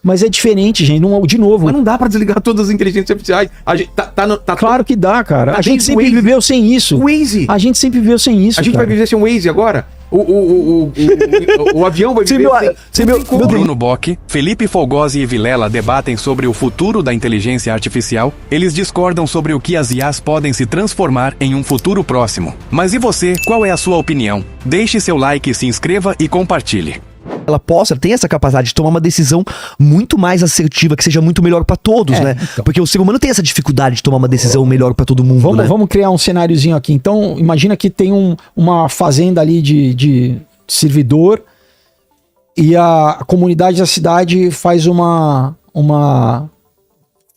Mas é diferente, gente. Não, de novo. Mas não dá pra desligar todas as inteligências artificiais. A gente Claro que dá, cara. A gente sempre Waze. viveu sem isso. O Waze. A gente sempre viveu sem isso. A gente cara. vai viver sem o Waze agora? O avião vai viver sem... Bruno Bock, Felipe Folgosi e Vilela debatem sobre o futuro da inteligência artificial. Eles discordam sobre o que as IAs podem se transformar em um futuro próximo. Mas e você, qual é a sua opinião? Deixe seu like, se inscreva e compartilhe. Ela tem essa capacidade de tomar uma decisão muito mais assertiva, que seja muito melhor pra todos, né? Então. Porque o ser humano tem essa dificuldade de tomar uma decisão melhor pra todo mundo, né? Vamos criar um cenáriozinho aqui. Então, imagina que tem uma fazenda ali de servidor e a comunidade da cidade faz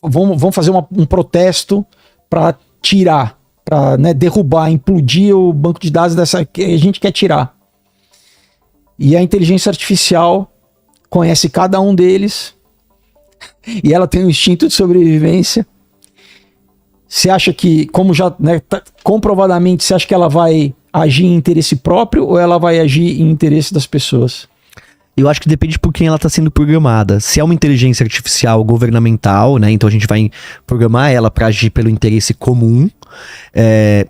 vamos fazer um protesto para tirar, para derrubar, implodir o banco de dados que a gente quer tirar. E a inteligência artificial conhece cada um deles e ela tem um instinto de sobrevivência. Você acha que, como já comprovadamente, você acha que ela vai agir em interesse próprio ou ela vai agir em interesse das pessoas? Eu acho que depende por quem ela está sendo programada. Se é uma inteligência artificial governamental, né? Então a gente vai programar ela para agir pelo interesse comum.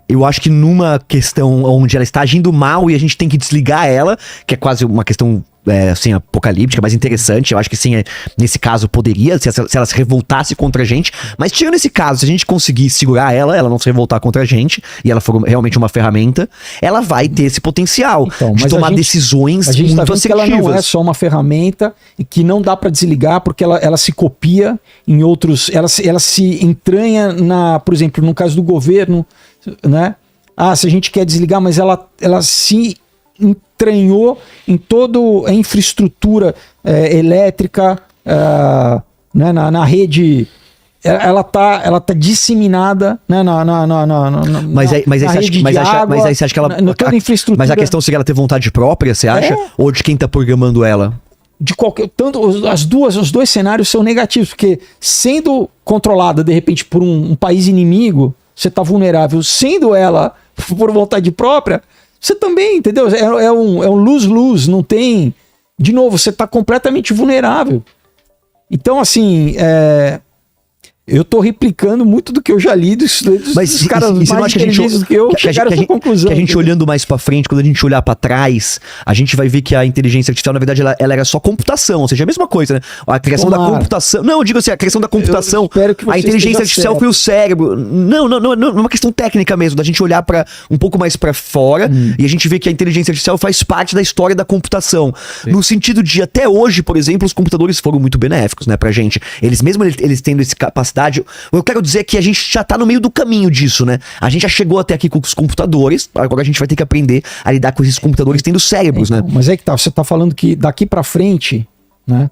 Eu acho que numa questão onde ela está agindo mal e a gente tem que desligar ela, que é quase uma questão assim, apocalíptica, mas interessante. Eu acho que sim, nesse caso poderia, se ela se revoltasse contra a gente. Mas tirando esse caso, se a gente conseguir segurar ela não se revoltar contra a gente, e ela for realmente uma ferramenta, ela vai ter esse potencial de tomar decisões muito assertivas. Que ela não é só uma ferramenta e que não dá para desligar porque ela se copia em outros, ela se entranha por exemplo, no caso do governo, né? Se a gente quer desligar, mas ela se entranhou em toda a infraestrutura elétrica, né, na rede. Ela tá disseminada, né, mas aí você acha que ela toda a infraestrutura. Mas a questão seria ela ter vontade própria, você acha? Ou de quem tá programando ela? Os dois cenários são negativos, porque sendo controlada de repente por um país inimigo, você tá vulnerável. Sendo ela por vontade própria, você também, entendeu? É um lose-lose, não tem... De novo, você tá completamente vulnerável. Então, assim, eu tô replicando muito do que eu já li dos caras mais inteligentes do que eu, chegaram a essa conclusão. Que a gente olhando mais pra frente, quando a gente olhar pra trás, a gente vai ver que a inteligência artificial, na verdade, ela era só computação, ou seja, a mesma coisa, né? A criação da computação... Não, eu digo assim, a criação da computação, a inteligência artificial foi o cérebro. Não é uma questão técnica mesmo, da gente olhar um pouco mais pra fora, e a gente vê que a inteligência artificial faz parte da história da computação. Sim. No sentido de, até hoje, por exemplo, os computadores foram muito benéficos, né, pra gente. Eles tendo esse capacidade. Eu quero dizer que a gente já tá no meio do caminho disso, né? A gente já chegou até aqui com os computadores, agora a gente vai ter que aprender a lidar com esses computadores tendo cérebros, né? Mas é que tá, você tá falando que daqui pra frente, né?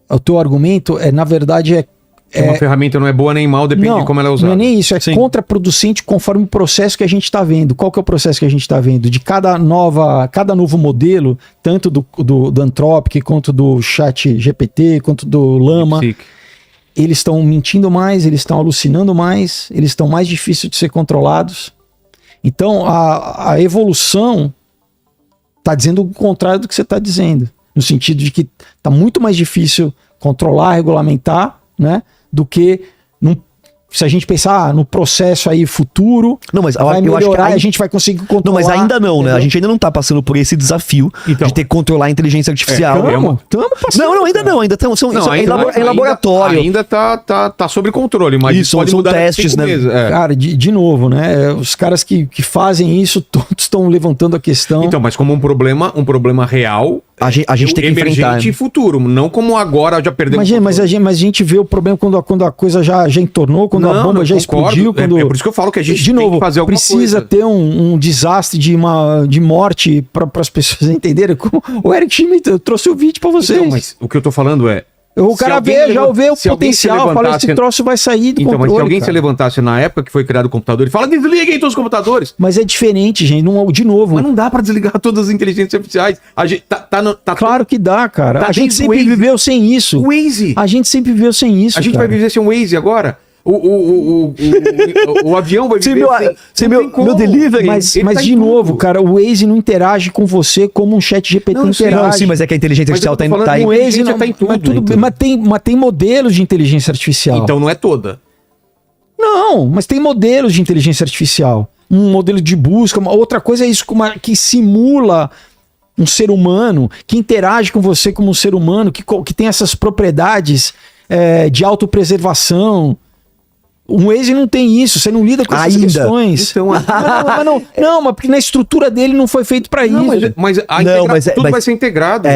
O teu argumento na verdade, uma ferramenta não é boa nem mal, depende de como ela é usada. Não é nem isso, contraproducente conforme o processo que a gente está vendo. Qual que é o processo que a gente está vendo? De cada novo modelo, tanto do Anthropic, quanto do Chat GPT, quanto do Llama, eles estão mentindo mais, eles estão alucinando mais, eles estão mais difíceis de ser controlados. Então, a evolução está dizendo o contrário do que você está dizendo. No sentido de que está muito mais difícil controlar, regulamentar, né? Do que se a gente pensar no processo aí futuro, mas vai melhorar e a gente vai conseguir controlar. Não, mas ainda não, né? A gente ainda não tá passando por esse desafio de ter que controlar a inteligência artificial. Ainda estamos em laboratório. Ainda tá sob controle, mas isso pode mudar testes, né? Cara, de novo, né? Os caras que fazem isso, todos estão levantando a questão. Então, mas como um problema real, a gente tem que enfrentar. Emergente e futuro, não como agora já perdemos. Mas a gente vê o problema quando a coisa já entornou, quando a bomba já explodiu. É por isso que eu falo que a gente tem que fazer alguma coisa. Precisa ter um desastre de morte para as pessoas entenderem. Como o Eric Schmidt, eu trouxe o vídeo para vocês. Então, mas o que eu tô falando é... O cara já vê o potencial, fala, esse troço vai sair do controle. Mas se alguém se levantasse na época que foi criado o computador e fala, desliguem todos os computadores. Mas é diferente, gente, de novo. Mas não dá pra desligar todas as inteligências artificiais. A gente claro que dá, cara. A gente sempre viveu sem isso. O Waze. A gente sempre viveu sem isso, A gente vai viver sem o Waze agora? O avião vai viver meu delivery. Mas Ele tá de em novo, tudo. cara, o Waze não interage com você como um chat GPT Não, sim, interage. Não, sim, mas é que a inteligência Mas eu artificial tô falando tá do em... O Waze inteligência não, tá em tudo, mas tudo bem, mas tem modelos de inteligência artificial. Então não é toda. Não, mas tem modelos de inteligência artificial. Um modelo de busca, uma outra coisa é isso que simula um ser humano, que interage com você como um ser humano, que tem essas propriedades de autopreservação. O Waze não tem isso, você não lida com essas Ainda. questões. Então, Mas porque na estrutura dele não foi feito para isso. Tudo vai ser integrado.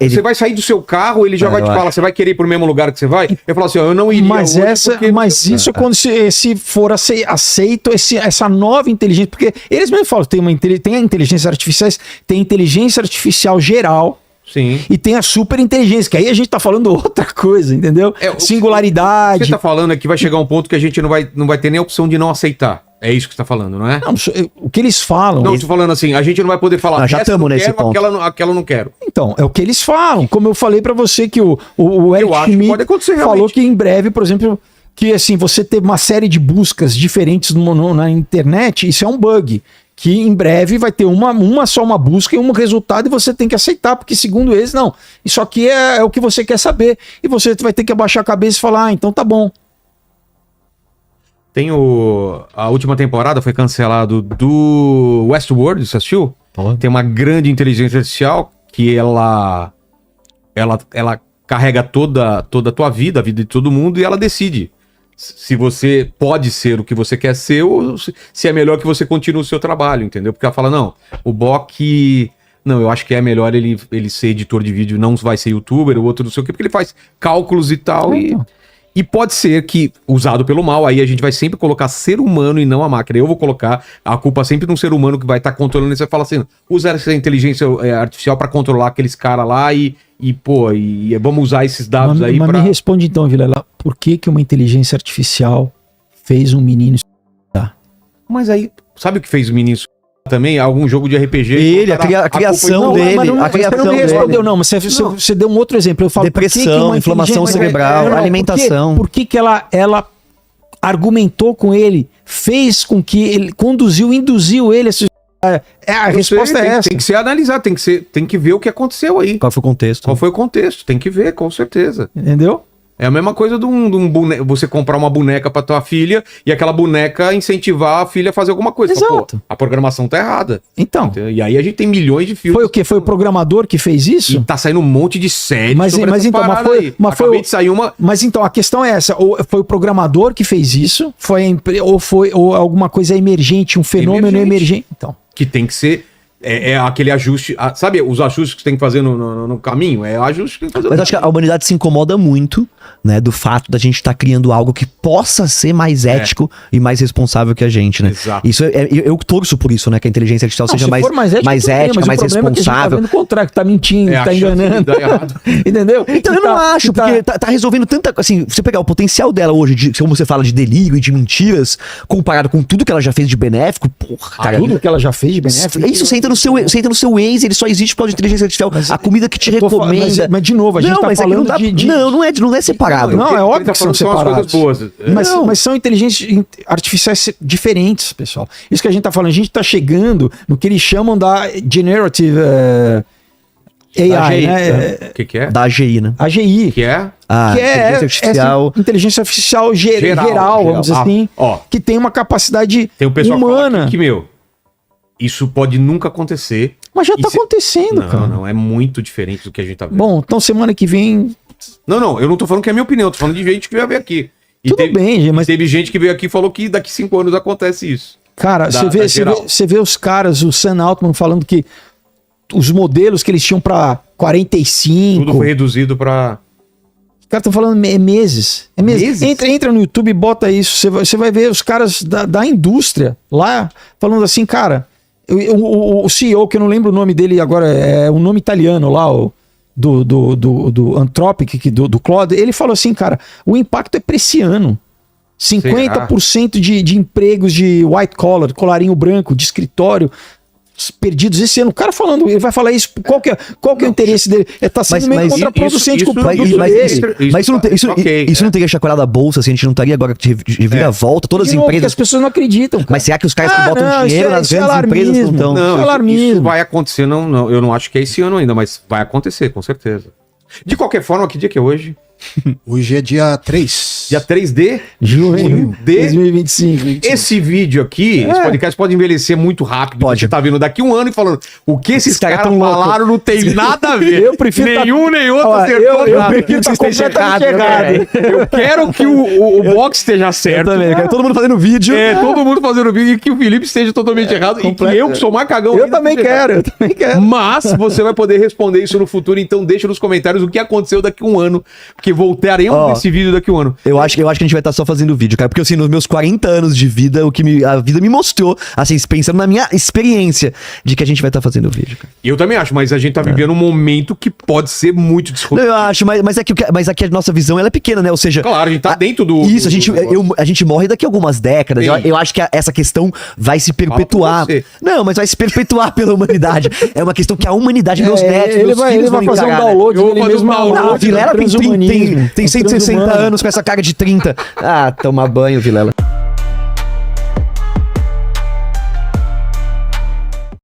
Você vai sair do seu carro, ele já vai te falar, você vai querer ir pro mesmo lugar que você vai? Eu falo assim, ó, eu não iria Mas hoje isso é quando se for aceito essa nova inteligência, porque eles mesmo falam, tem a inteligência artificial, tem inteligência artificial geral. Sim. E tem a super inteligência, que aí a gente tá falando outra coisa, entendeu? Singularidade. O que você tá falando é que vai chegar um ponto que a gente não vai ter nem a opção de não aceitar. É isso que você tá falando, não é? Não, o que eles falam... Não, eu tô falando assim, a gente não vai poder falar, já estamos nesse quero, ponto. aquela eu não quero. Então, é o que eles falam. Como eu falei pra você que o Eric acho que Schmidt pode acontecer, falou realmente. que em breve, por exemplo, que assim, você ter uma série de buscas diferentes na internet, isso é um bug. Que em breve vai ter uma busca e um resultado e você tem que aceitar, porque segundo eles, não, isso aqui é o que você quer saber. E você vai ter que abaixar a cabeça e falar, então tá bom. Tem a última temporada foi cancelado do Westworld, você assistiu? Tem uma grande inteligência artificial que ela carrega toda a tua vida, a vida de todo mundo, e ela decide se você pode ser o que você quer ser ou se é melhor que você continue o seu trabalho, entendeu? Porque ela fala, não, o Bock... Não, eu acho que é melhor ele ser editor de vídeo, não vai ser youtuber, o outro não sei o quê, porque ele faz cálculos e tal, e pode ser que, usado pelo mal, aí a gente vai sempre colocar ser humano e não a máquina. Eu vou colocar a culpa sempre num ser humano que vai estar controlando isso. Você fala assim, usa essa inteligência artificial para controlar aqueles caras lá e vamos usar esses dados aí pra... pra... me responde então, Vilela, por que uma inteligência artificial fez um menino estudar? Mas aí, sabe o que fez o menino também? Algum jogo de RPG? A criação dele. A criação não me respondeu, dele. não, mas você deu um outro exemplo. Eu falo, depressão, inflamação cerebral, alimentação. Por que ela argumentou com ele, fez com que ele induziu ele a resposta é essa. Tem que ser analisado, tem que ver o que aconteceu aí. Qual foi o contexto? Qual foi o contexto? Tem que ver, com certeza. Entendeu? É a mesma coisa de um boneco, você comprar uma boneca pra tua filha e aquela boneca incentivar a filha a fazer alguma coisa. Exato. Pô, a programação tá errada. Então. Entendeu? E aí a gente tem milhões de filmes. Foi o quê? Foi o programador que fez isso? E tá saindo um monte de séries Mas então, Acabei de sair uma... Mas então, a questão é essa. Ou foi o programador que fez isso? Ou alguma coisa emergente, um fenômeno emergente? Então. Que tem que ser... É aquele ajuste... Sabe os ajustes que você tem que fazer no caminho? É o ajuste que tem que fazer. Mas acho que a humanidade se incomoda muito, né, do fato da gente estar criando algo que possa ser mais ético e mais responsável que a gente, né? Exato. Isso eu torço por isso, né, que a inteligência artificial seja mais ética, mais responsável. O contrário, tá mentindo, tá enganando. Entendeu? Então eu não acho, porque tá resolvendo tanta... Assim, você pegar o potencial dela hoje, como você fala, de delírio e de mentiras, comparado com tudo que ela já fez de benéfico, porra, cara. Tudo que ela já fez de benéfico. É isso, você entra no seu Waze, ele só existe por causa de inteligência artificial. A comida que te recomenda. Mas de novo, a gente tá falando não é separado. Não, é óbvio que são separados. Boas. Mas são inteligências artificiais diferentes, pessoal. Isso que a gente tá falando, a gente tá chegando no que eles chamam da Generative AI, né? O que é? Da AGI, né? AGI. Que é? Que é inteligência artificial geral, vamos dizer assim, que tem uma capacidade tem um pessoal humana. Que, isso pode nunca acontecer. Mas já tá acontecendo, cara. Não, é muito diferente do que a gente tá vendo. Bom, então semana que vem... Não, eu não tô falando que é a minha opinião, tô falando de gente que vai ver aqui. Tudo bem, mas... Teve gente que veio aqui e falou que daqui 5 anos acontece isso. Cara, você vê os caras, o Sam Altman falando que os modelos que eles tinham pra 45... Tudo foi reduzido pra... Os caras estão falando meses. É meses. Entra no YouTube e bota isso. Você vai ver os caras da indústria lá falando assim, cara... O CEO, que eu não lembro o nome dele agora, é um nome italiano lá, do Anthropic, do Claude, ele falou assim, cara, o impacto é pra esse ano. 50% de empregos de white collar, colarinho branco, de escritório, perdidos esse ano. O cara falando, ele vai falar isso, qual que é o interesse dele? Tá sendo meio contraproducente com o produto dele. Mas isso não teria chacoalhado a bolsa, assim, a gente não estaria agora de vira-volta, todas as empresas... Porque as pessoas não acreditam, cara. Mas será que os caras que botam dinheiro nas grandes empresas não estão... Não, isso vai acontecer, não, eu não acho que é esse ano ainda, mas vai acontecer, com certeza. De qualquer forma, que dia que é hoje? Hoje é dia 3. Dia 3 de junho de 2025. Esse vídeo aqui, esse podcast pode envelhecer muito rápido. Pode. Você tá vindo daqui um ano e falando o que esses caras falaram não tem nada a ver. Eu prefiro nenhum nem outro acertou. Eu nada. prefiro estar completamente errado. Eu quero que o box esteja certo. Eu também, eu quero todo mundo fazendo vídeo. Todo mundo fazendo vídeo e que o Felipe esteja totalmente errado. E que eu, que sou mais cagão... Eu também quero. Mas você vai poder responder isso no futuro, então deixa nos comentários o que aconteceu daqui a um ano, porque voltaremos nesse vídeo daqui a um ano. Eu acho que a gente vai estar só fazendo vídeo, cara, porque assim, nos meus 40 anos de vida, a vida me mostrou, assim, pensando na minha experiência, de que a gente vai estar fazendo vídeo, cara. Eu também acho, mas a gente tá vivendo um momento que pode ser muito disruptivo. Eu acho, mas é que a nossa visão, ela é pequena, né, ou seja... Claro, a gente tá dentro do... Isso, a gente morre daqui a algumas décadas, eu acho que essa questão vai se perpetuar. Não, mas vai se perpetuar pela humanidade. É uma questão que a humanidade, meus netos, meus filhos vão fazer encarar, um download dele mesmo. O Vilela tem 160 anos com essa cara de 30. Ah, toma banho, Vilela.